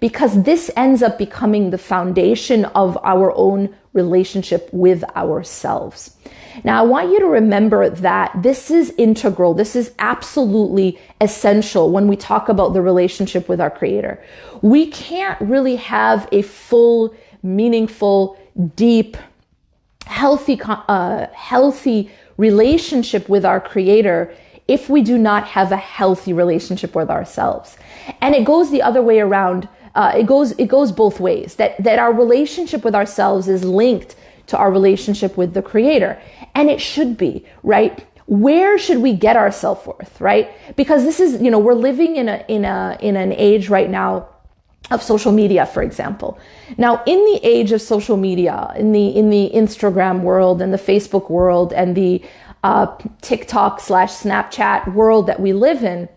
because this ends up becoming the foundation of our own relationship with ourselves. Now, I want you to remember that this is integral. This is absolutely essential when we talk about the relationship with our Creator. We can't really have a full, meaningful, deep, healthy relationship with our Creator if we do not have a healthy relationship with ourselves. And it goes the other way around. It goes both ways, that our relationship with ourselves is linked to our relationship with the Creator. And it should be, right? Where should we get our self-worth, right? Because this is, we're living in an age right now of social media, for example. Now, in the age of social media, in the Instagram world and the Facebook world and the TikTok/Snapchat world that we live in,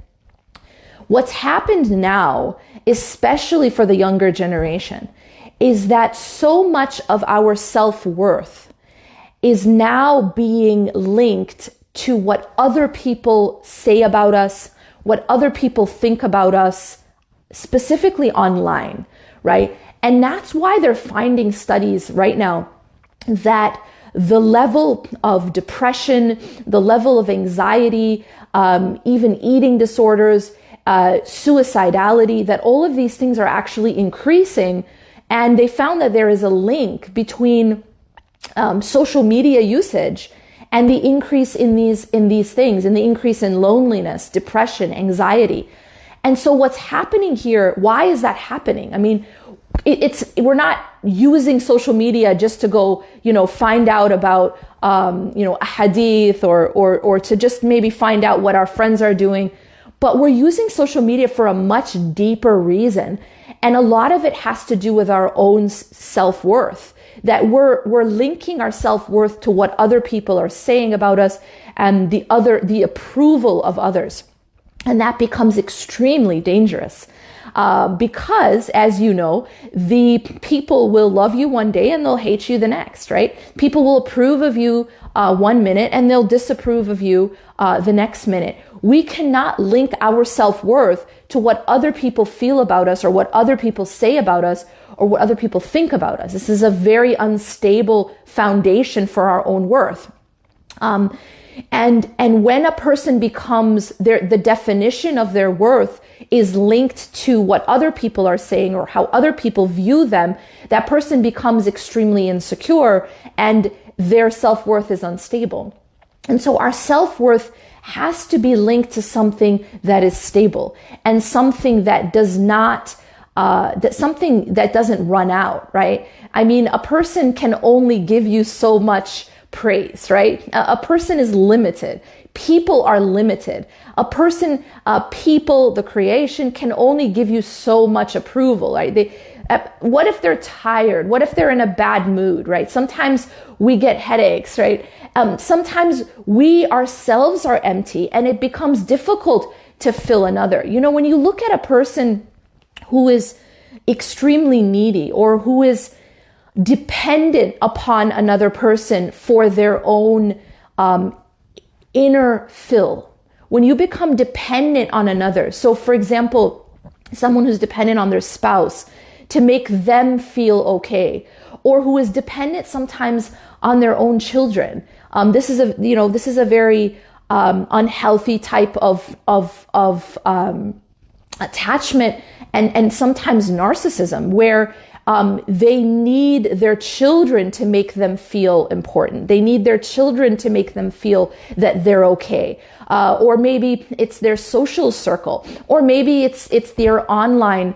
what's happened now, especially for the younger generation, is that so much of our self-worth is now being linked to what other people say about us, what other people think about us, specifically online, right? And that's why they're finding studies right now that the level of depression, the level of anxiety, even eating disorders, suicidality, that all of these things are actually increasing. And they found that there is a link between social media usage and the increase in these things, and the increase in loneliness, depression, anxiety. And so what's happening here, why is that happening? I mean, we're not using social media just to go, find out about, a hadith or to just maybe find out what our friends are doing. But we're using social media for a much deeper reason. And a lot of it has to do with our own self-worth, that we're linking our self-worth to what other people are saying about us and the approval of others. And that becomes extremely dangerous. Because, as you know, the people will love you one day and they'll hate you the next, right? People will approve of you 1 minute and they'll disapprove of you the next minute. We cannot link our self-worth to what other people feel about us or what other people say about us or what other people think about us. This is a very unstable foundation for our own worth. And when a person becomes the definition of their worth is linked to what other people are saying or how other people view them, that person becomes extremely insecure and their self-worth is unstable. And so our self-worth has to be linked to something that is stable and something that does not, something that doesn't run out, right? I mean, a person can only give you so much praise, right? A person is limited. People are limited. A person, people, the creation can only give you so much approval, right? What if they're tired? What if they're in a bad mood, right? Sometimes we get headaches, right? Sometimes we ourselves are empty and it becomes difficult to fill another. When you look at a person who is extremely needy or who is dependent upon another person for their own inner fill. When you become dependent on another, so for example, someone who's dependent on their spouse to make them feel okay, or who is dependent sometimes on their own children. This is a very unhealthy type of attachment and sometimes narcissism, where they need their children to make them feel important. They need their children to make them feel that they're okay. Or maybe it's their social circle, or maybe it's their online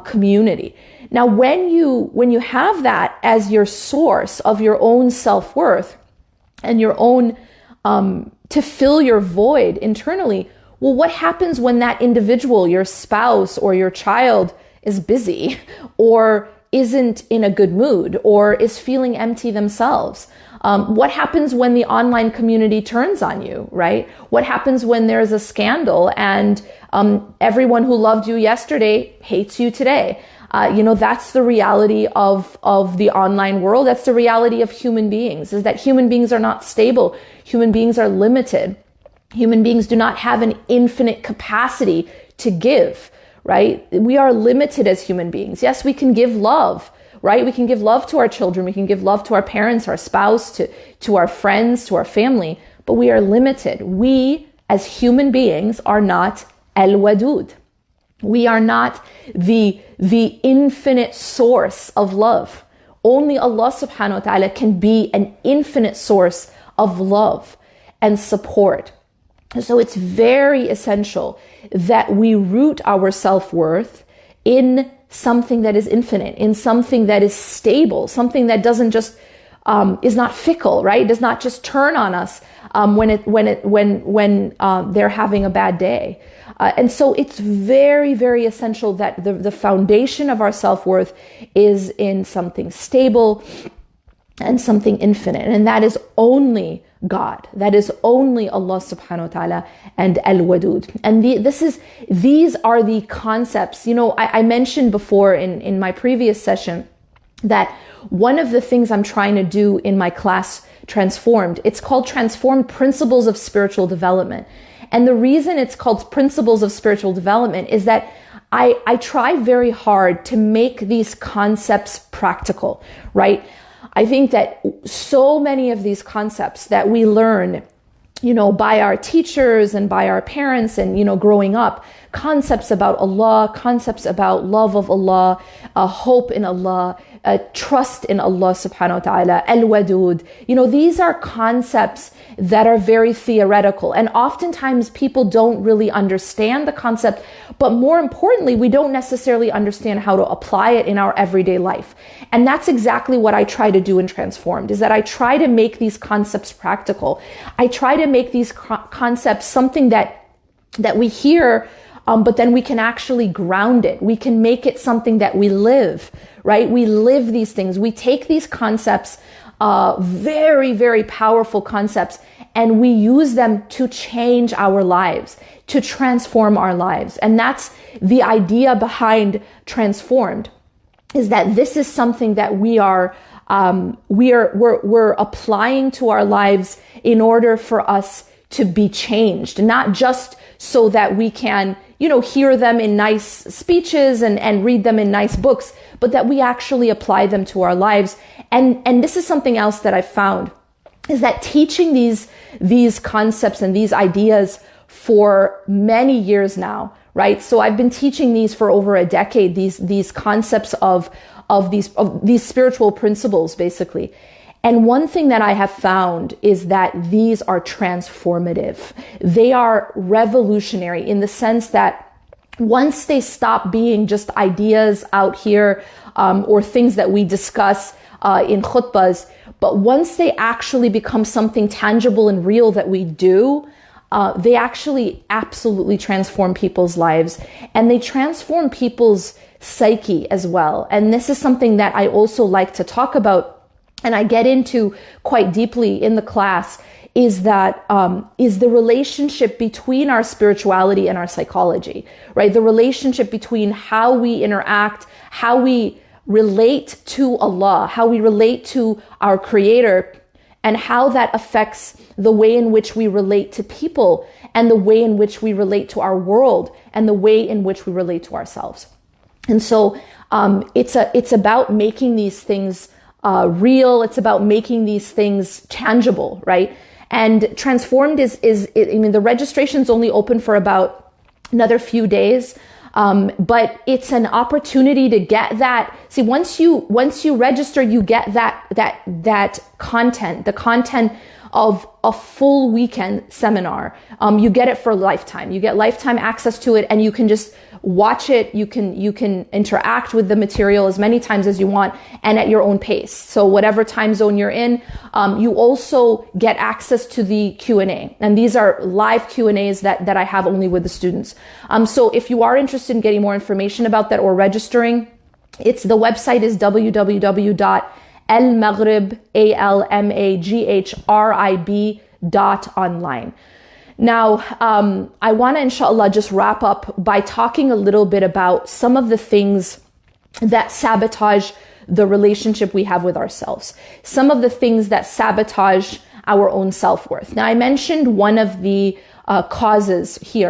community. Now, when you have that as your source of your own self-worth and your own to fill your void internally, well, what happens when that individual, your spouse or your child, is busy or isn't in a good mood or is feeling empty themselves? What happens when the online community turns on you, right? What happens when there's a scandal and everyone who loved you yesterday hates you today? That's the reality of the online world. That's the reality of human beings, is that human beings are not stable. Human beings are limited. Human beings do not have an infinite capacity to give, right? We are limited as human beings. Yes, we can give love, right? We can give love to our children. We can give love to our parents, our spouse, to our friends, to our family, but we are limited. We as human beings are not al-wadud. We are not the infinite source of love. Only Allah subhanahu wa ta'ala can be an infinite source of love and support. So it's very essential that we root our self-worth in something that is infinite, in something that is stable, something that doesn't just is not fickle, right? It does not just turn on us when they're having a bad day. And so it's very, very essential that the foundation of our self-worth is in something stable and something infinite. And that is only God. That is only Allah subhanahu wa ta'ala and al-wadud. And these are the concepts. You know, I mentioned before in my previous session that one of the things I'm trying to do in my class, Transformed, it's called Transformed Principles of Spiritual Development. And the reason it's called Principles of Spiritual Development is that I try very hard to make these concepts practical, right? I think that so many of these concepts that we learn, you know, by our teachers and by our parents and, you know, growing up, concepts about Allah, concepts about love of Allah, hope in Allah, trust in Allah subhanahu wa ta'ala, al-wadud. You know, these are concepts that are very theoretical. And oftentimes people don't really understand the concept, but more importantly, we don't necessarily understand how to apply it in our everyday life. And that's exactly what I try to do in Transformed, is that I try to make these concepts practical. I try to make these concepts something that we hear, but then we can actually ground it. We can make it something that we live, right? We live these things. We take these concepts, very, very powerful concepts, and we use them to change our lives, to transform our lives. And that's the idea behind Transformed, is that this is something that we're applying to our lives in order for us to be changed, not just so that we can, you know, hear them in nice speeches and read them in nice books, but that we actually apply them to our lives. And this is something else that I found, is that teaching these concepts and these ideas for many years now, right? So I've been teaching these for over a decade, these concepts of these spiritual principles, basically. And one thing that I have found is that these are transformative. They are revolutionary in the sense that once they stop being just ideas out here, or things that we discuss in khutbahs, but once they actually become something tangible and real that we do, they actually absolutely transform people's lives, and they transform people's psyche as well. And this is something that I also like to talk about, and I get into quite deeply in the class, is that is the relationship between our spirituality and our psychology, right? The relationship between how we interact, how we relate to Allah, how we relate to our Creator, and how that affects the way in which we relate to people, and the way in which we relate to our world, and the way in which we relate to ourselves. And so it's about making these things real. It's about making these things tangible, right? And Transformed is the registration's only open for about another few days. But it's an opportunity to get that. See, once you register, you get that content, the content of a full weekend seminar. You get it for a lifetime. You get lifetime access to it, and you can just watch it. You can interact with the material as many times as you want, and at your own pace. So whatever time zone you're in, you also get access to the Q&A. And these are live Q&As that I have only with the students. So if you are interested in getting more information about that or registering, the website is www.almaghrib.online. Now, I want to, inshallah, just wrap up by talking a little bit about some of the things that sabotage the relationship we have with ourselves. Some of the things that sabotage our own self-worth. Now, I mentioned one of the causes here.